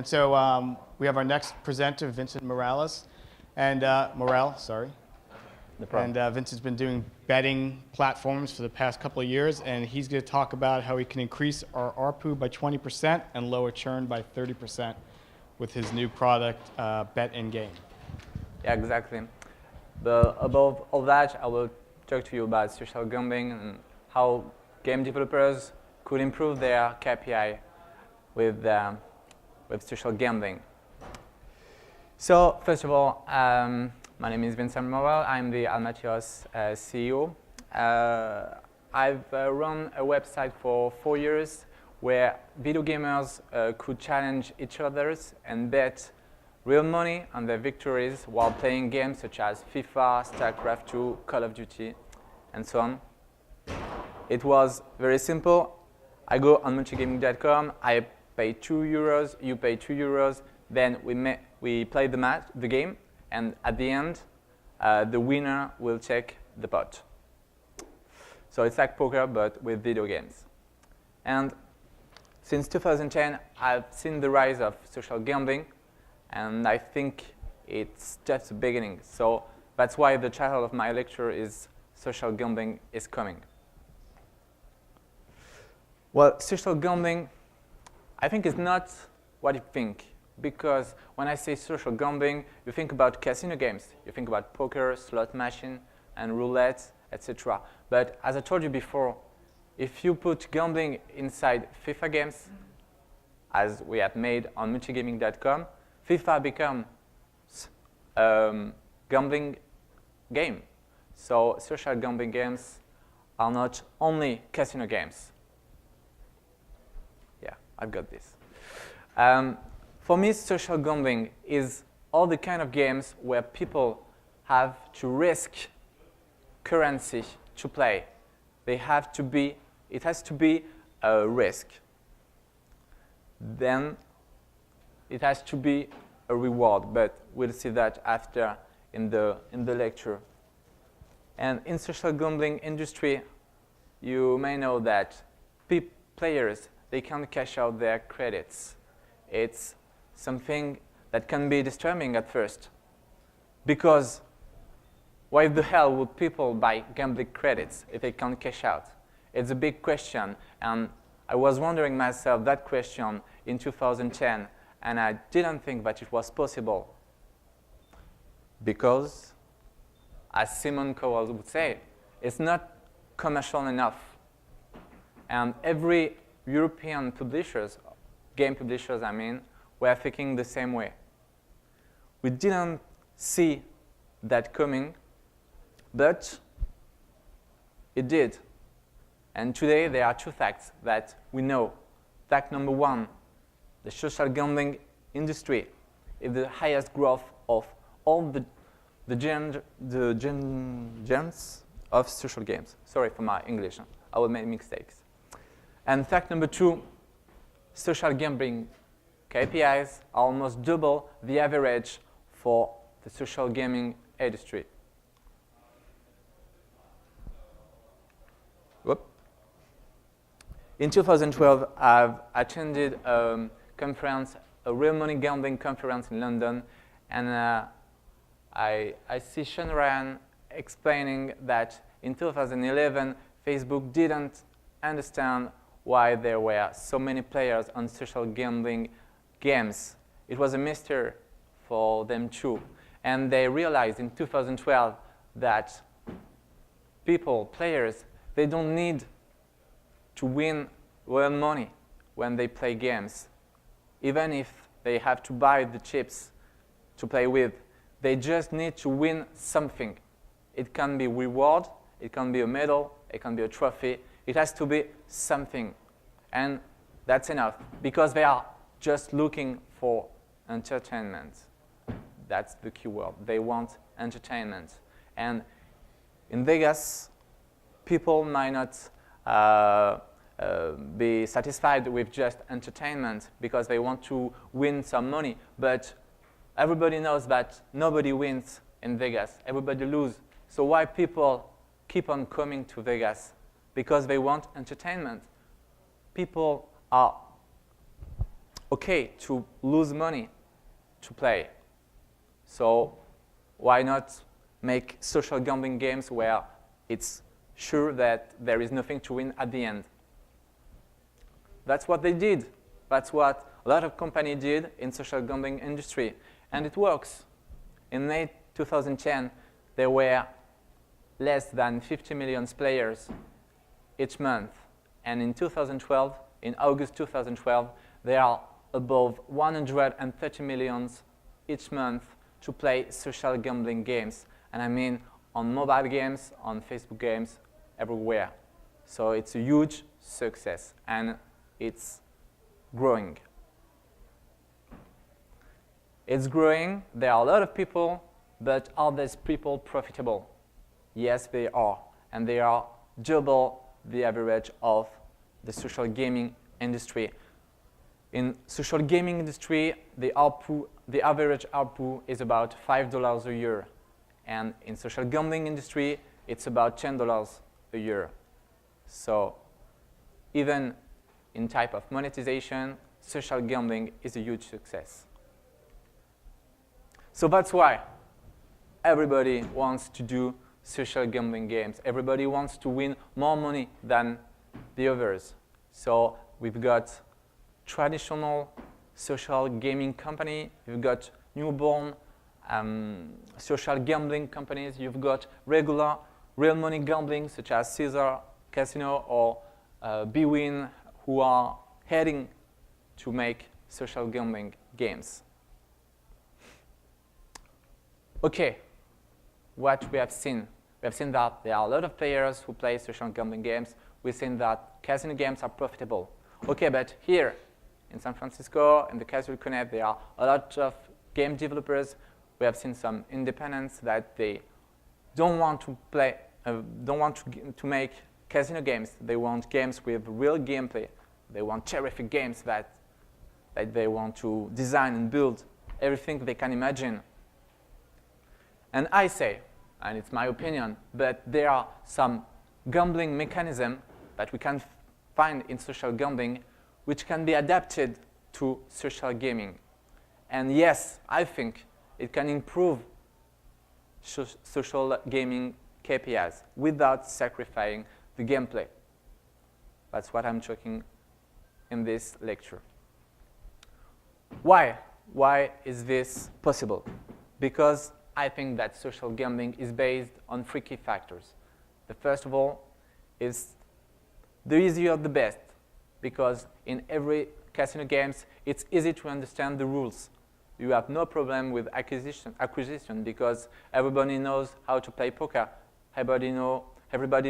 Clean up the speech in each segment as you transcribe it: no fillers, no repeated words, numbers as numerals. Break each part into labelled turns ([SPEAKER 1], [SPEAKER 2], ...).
[SPEAKER 1] And so we have our next presenter, Vincent Morales, and Morel, sorry.
[SPEAKER 2] No problem.
[SPEAKER 1] And Vincent's been doing betting platforms for the past couple of years, and he's going to talk about how he can increase our ARPU by 20% and lower churn by 30% with his new product, Bet in Game.
[SPEAKER 2] Yeah, exactly. But above all that, I will talk to you about social gambling and how game developers could improve their KPI with social gambling. So first of all, my name is Vincent Morel. I'm the Almatios CEO. I've run a website for 4 years where video gamers could challenge each other and bet real money on their victories while playing games such as FIFA, StarCraft 2, Call of Duty, and so on. It was very simple. I go on multigaming.com, I pay €2, you pay €2, then we play the game, and at the end, the winner will check the pot. So it's like poker, but with video games. And since 2010, I've seen the rise of social gambling, and I think it's just the beginning. So that's why the title of my lecture is Social Gambling is Coming. Well, social gambling, I think, is not what you think. Because when I say social gambling, you think about casino games. You think about poker, slot machine, and roulette, etc. But as I told you before, if you put gambling inside FIFA games, as we have made on multigaming.com, FIFA becomes gambling game. So social gambling games are not only casino games. Yeah, I've got this. For me, social gambling is all the kind of games where people have to risk currency to play. It has to be a risk. Then it has to be a reward, but we'll see that after in the lecture. And in social gambling industry, you may know that players, they can't cash out their credits. It's something that can be disturbing at first. Because why the hell would people buy gambling credits if they can't cash out? It's a big question, and I was wondering myself that question in 2010, and I didn't think that it was possible. Because, as Simon Cowell would say, it's not commercial enough. And every European publishers, game publishers I mean, were thinking the same way. We didn't see that coming, but it did. And today there are two facts that we know. Fact number one, the social gambling industry is the highest growth of all the genres of social games. Sorry for my English, I will make mistakes. And fact number two, social gambling KPIs are almost double the average for the social gaming industry. Whoop. In 2012, I've attended a conference, a real money gambling conference in London, and I see Sean Ryan explaining that in 2011, Facebook didn't understand why there were so many players on social gambling games. It was a mystery for them too. And they realized in 2012 that players, they don't need to win real money when they play games. Even if they have to buy the chips to play with, they just need to win something. It can be reward, it can be a medal, it can be a trophy. It has to be something. And that's enough, because they are just looking for entertainment. That's the key word. They want entertainment. And in Vegas, people might not be satisfied with just entertainment because they want to win some money. But everybody knows that nobody wins in Vegas. Everybody loses. So why people keep on coming to Vegas? Because they want entertainment. People are okay to lose money to play. So why not make social gambling games where it's sure that there is nothing to win at the end? That's what they did. That's what a lot of companies did in social gambling industry, and it works. In late 2010, there were less than 50 million players each month, and in 2012, in August 2012, there are above 130 million each month to play social gambling games, and I mean on mobile games, on Facebook games, everywhere. So it's a huge success, and it's growing. It's growing. There are a lot of people, but are these people profitable? Yes, they are, and they are double the average of the social gaming industry. In social gaming industry, the average ARPU is about $5 a year, and in social gambling industry, it's about $10 a year. So even in type of monetization, social gambling is a huge success. So that's why everybody wants to do social gambling games. Everybody wants to win more money than the others. So we've got traditional social gaming company, you've got NewBorn, social gambling companies, you've got regular real money gambling such as Caesar Casino or bwin, who are heading to make social gambling games. Okay, what we have seen. We have seen that there are a lot of players who play social gambling games. We've seen that casino games are profitable. Okay, but here in San Francisco, in the Casual Connect, there are a lot of game developers. We have seen some independents that they don't want to play, to make casino games. They want games with real gameplay. They want terrific games that they want to design and build everything they can imagine. And I say, and it's my opinion, but there are some gambling mechanisms that we can find in social gambling which can be adapted to social gaming. And yes, I think it can improve social gaming KPIs without sacrificing the gameplay. That's what I'm talking in this lecture. Why? Why is this possible? Because I think that social gambling is based on three key factors. The first of all is the easier the best, because in every casino games, it's easy to understand the rules. You have no problem with acquisition because everybody knows how to play poker. Everybody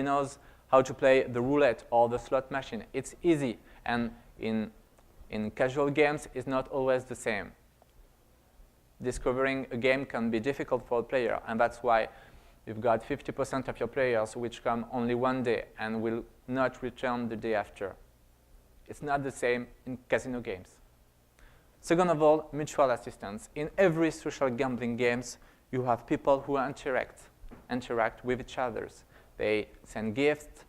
[SPEAKER 2] knows how to play the roulette or the slot machine. It's easy, and in casual games, it's not always the same. Discovering a game can be difficult for a player, and that's why you've got 50% of your players which come only one day and will not return the day after. It's not the same in casino games. Second of all, mutual assistance. In every social gambling games, you have people who interact with each other. They send gifts,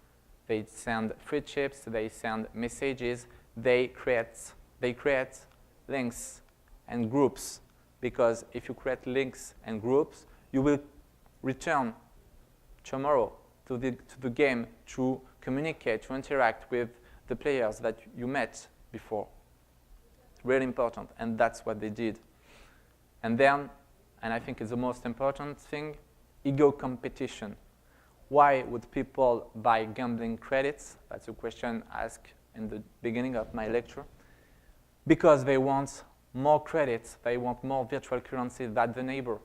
[SPEAKER 2] they send free chips, they send messages, they create links and groups. Because if you create links and groups, you will return tomorrow to the game to communicate, to interact with the players that you met before. It's really important, and that's what they did. And then, and I think it's the most important thing, ego competition. Why would people buy gambling credits? That's a question asked in the beginning of my lecture. Because they want more credits, they want more virtual currency than the neighbor.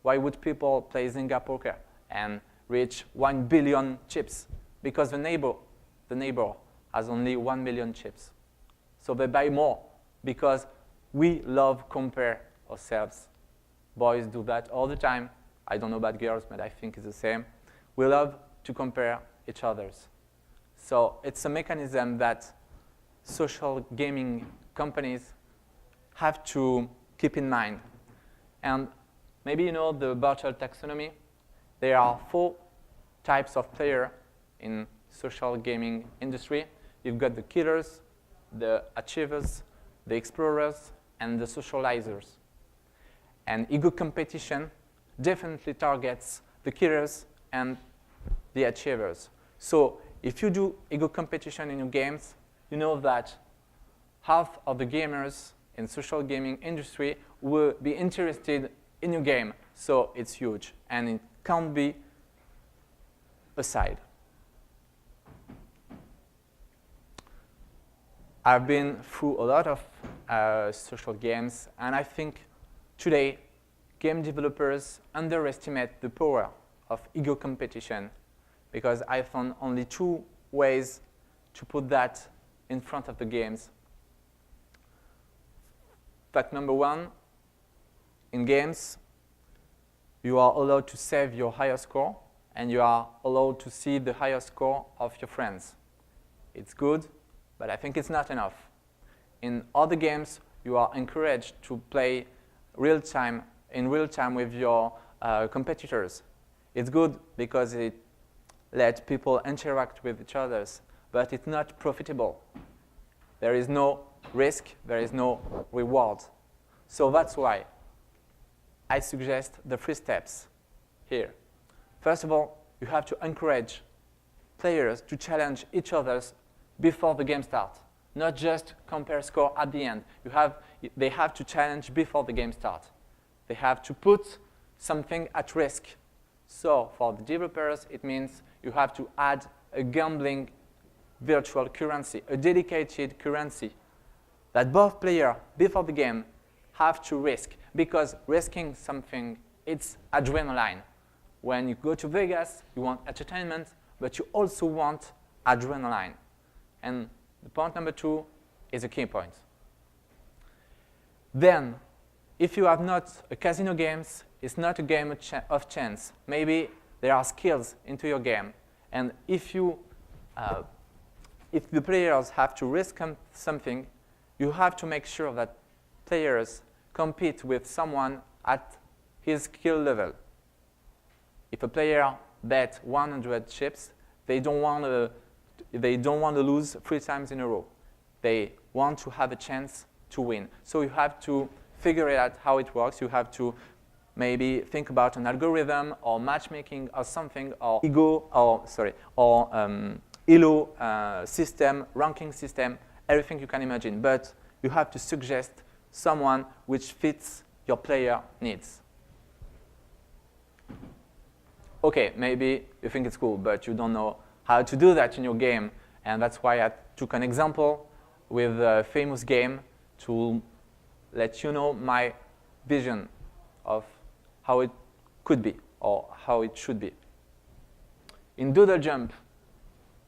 [SPEAKER 2] Why would people play Zynga poker and reach 1 billion chips? Because the neighbor has only 1 million chips. So they buy more because we love compare ourselves. Boys do that all the time. I don't know about girls, but I think it's the same. We love to compare each others. So it's a mechanism that social gaming companies have to keep in mind. And maybe you know the Bartle taxonomy. There are 4 types of player in social gaming industry. You've got the killers, the achievers, the explorers, and the socializers. And ego competition definitely targets the killers and the achievers. So if you do ego competition in your games, you know that half of the gamers in social gaming industry will be interested in your game. So it's huge, and it can't be aside. I've been through a lot of social games, and I think today game developers underestimate the power of ego competition, because I found only 2 ways to put that in front of the games. Fact number 1, in games, you are allowed to save your higher score, and you are allowed to see the higher score of your friends. It's good, but I think it's not enough. In other games, you are encouraged to play in real time with your competitors. It's good because it lets people interact with each other, but it's not profitable. There is no risk, there is no reward. So that's why I suggest the 3 steps here. First of all, you have to encourage players to challenge each other before the game starts, not just compare score at the end. They have to challenge before the game starts. They have to put something at risk. So for the developers, it means you have to add a gambling virtual currency, a dedicated currency that both players before the game have to risk, because risking something, it's adrenaline. When you go to Vegas, you want entertainment, but you also want adrenaline. And the point number 2 is a key point. Then, if you have not a casino games, it's not a game of chance. Maybe there are skills into your game. And if the players have to risk something, you have to make sure that players compete with someone at his skill level. If a player bet 100 chips, they don't want to lose 3 times in a row. They want to have a chance to win. So you have to figure out how it works. You have to maybe think about an algorithm or matchmaking or something, or ELO system, ranking system, everything you can imagine. But you have to suggest someone which fits your player needs. Okay, maybe you think it's cool, but you don't know how to do that in your game. And that's why I took an example with a famous game to let you know my vision of how it could be or how it should be. In Doodle Jump,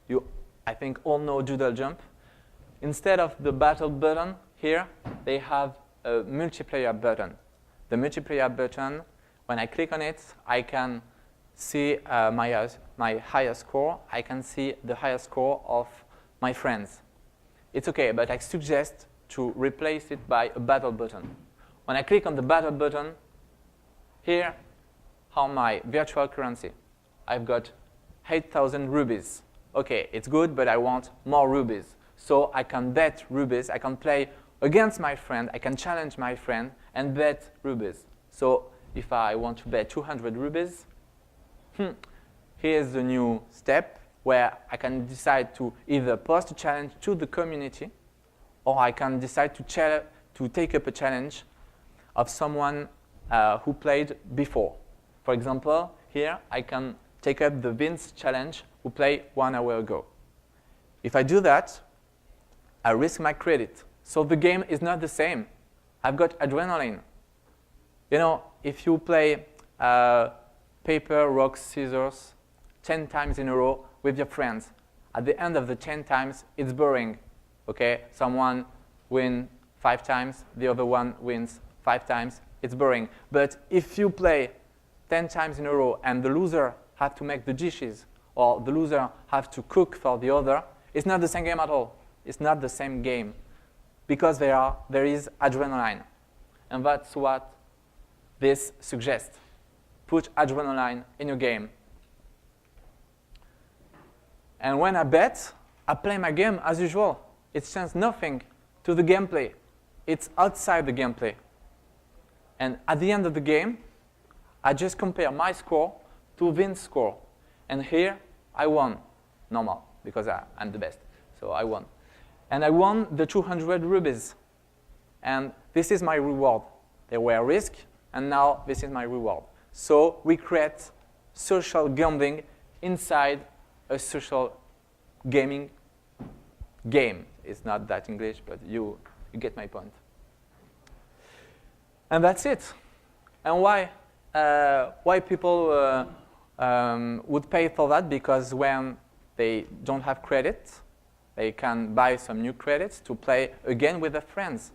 [SPEAKER 2] you, I think, all know Doodle Jump. Instead of the battle button here, they have a multiplayer button. The multiplayer button, when I click on it, I can see my higher score. I can see the higher score of my friends. It's okay, but I suggest to replace it by a battle button. When I click on the battle button, here are my virtual currency. I've got 8,000 rubies. Okay, it's good, but I want more rubies. So I can bet rubies. I can play against my friend. I can challenge my friend and bet rubies. So if I want to bet 200 rubies, here's the new step where I can decide to either post a challenge to the community, or I can decide to take up a challenge of someone who played before. For example, here I can take up the Vince challenge who played 1 hour ago. If I do that, I risk my credit. So the game is not the same. I've got adrenaline. You know, if you play paper, rock, scissors 10 times in a row with your friends, at the end of the 10 times, it's boring. Okay, someone wins 5 times, the other one wins 5 times. It's boring. But if you play 10 times in a row and the loser has to make the dishes, or the loser has to cook for the other, it's not the same game at all. It's not the same game, because there is adrenaline. And that's what this suggests. Put adrenaline in your game. And when I bet, I play my game as usual. It changes nothing to the gameplay. it's outside the gameplay. And at the end of the game, I just compare my score to Vince's score. And here, I won, normal, because I'm the best. So I won. And I won the 200 rubies. And this is my reward. There were risks, and now this is my reward. So we create social gambling inside a social gaming game. It's not that English, but you get my point. And that's it. And why? Why people would pay for that? Because when they don't have credit, they can buy some new credits to play again with their friends.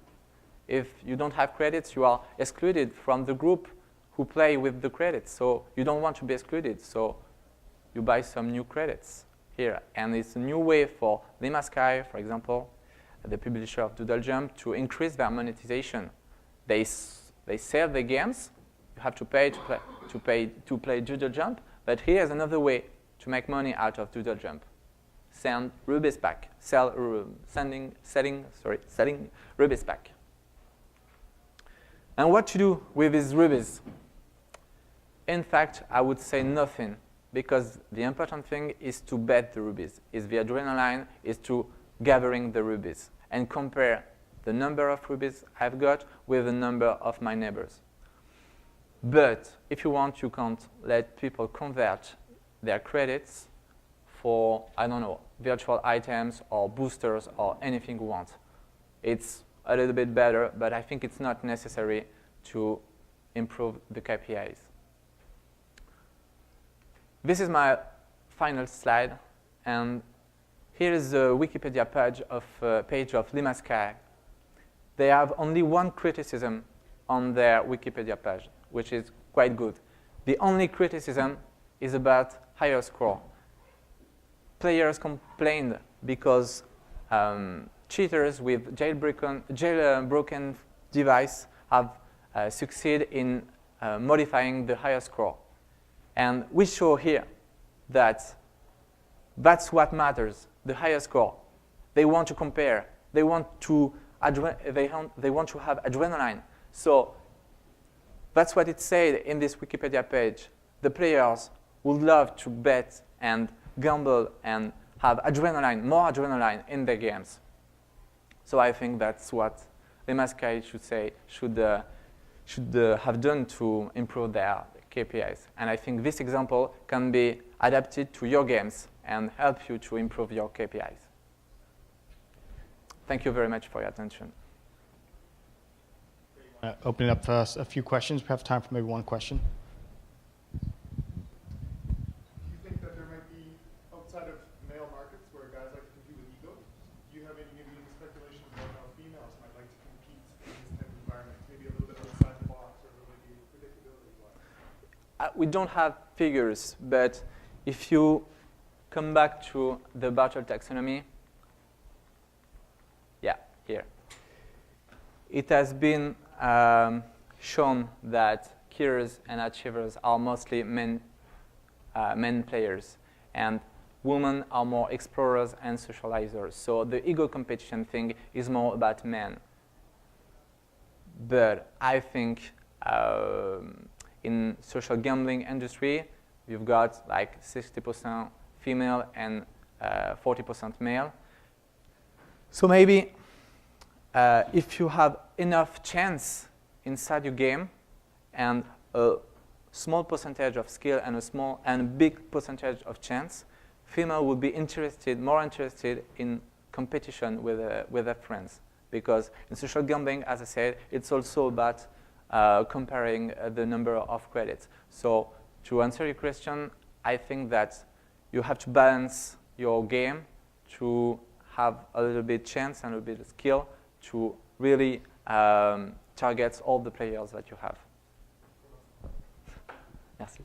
[SPEAKER 2] If you don't have credits, you are excluded from the group who play with the credits. So you don't want to be excluded. So you buy some new credits here. And it's a new way for Limasky, for example, the publisher of Doodle Jump, to increase their monetization. They sell the games. You have to pay to play Doodle Jump. But here's another way to make money out of Doodle Jump. Send rubies back. Selling rubies back. And what to do with these rubies? In fact, I would say nothing, because the important thing is to bet the rubies. Is the adrenaline is to gathering the rubies and compare the number of rubies I've got with the number of my neighbors. But if you want, you can't let people convert their credits for, I don't know, virtual items or boosters or anything you want. It's a little bit better, but I think it's not necessary to improve the KPIs. This is my final slide, and here is the Wikipedia page of Limasky. They have only one criticism on their Wikipedia page, which is quite good. The only criticism is about higher score. Players complained because cheaters with jailbroken device have succeeded in modifying the higher score. And we show here that that's what matters, the higher score. They want to compare. They want to have adrenaline. So that's what it said in this Wikipedia page. The players would love to bet and gamble and have adrenaline, more adrenaline in their games. So I think that's what Limasky should have done to improve their KPIs. And I think this example can be adapted to your games and help you to improve your KPIs. Thank you very much for your attention.
[SPEAKER 1] Open it up for us a few questions. We have time for maybe one question.
[SPEAKER 3] Do you think that there might be, outside of male markets where guys like to compete with ego, do you have any speculation about how females might like to compete in this type of environment? Maybe a little bit outside the box or maybe predictability-wise?
[SPEAKER 2] We don't have figures, but if you come back to the Bartle taxonomy, yeah, here. It has been shown that killers and achievers are mostly men players, and women are more explorers and socializers. So the ego competition thing is more about men. But I think in social gambling industry, you've got like 60% female and 40% male. So maybe if you have enough chance inside your game and a small percentage of skill and a big percentage of chance, female would be more interested in competition with their friends. Because in social gambling, as I said, it's also about comparing the number of credits. So to answer your question, I think that you have to balance your game to have a little bit chance and a little bit of skill to really target all the players that you have. Merci.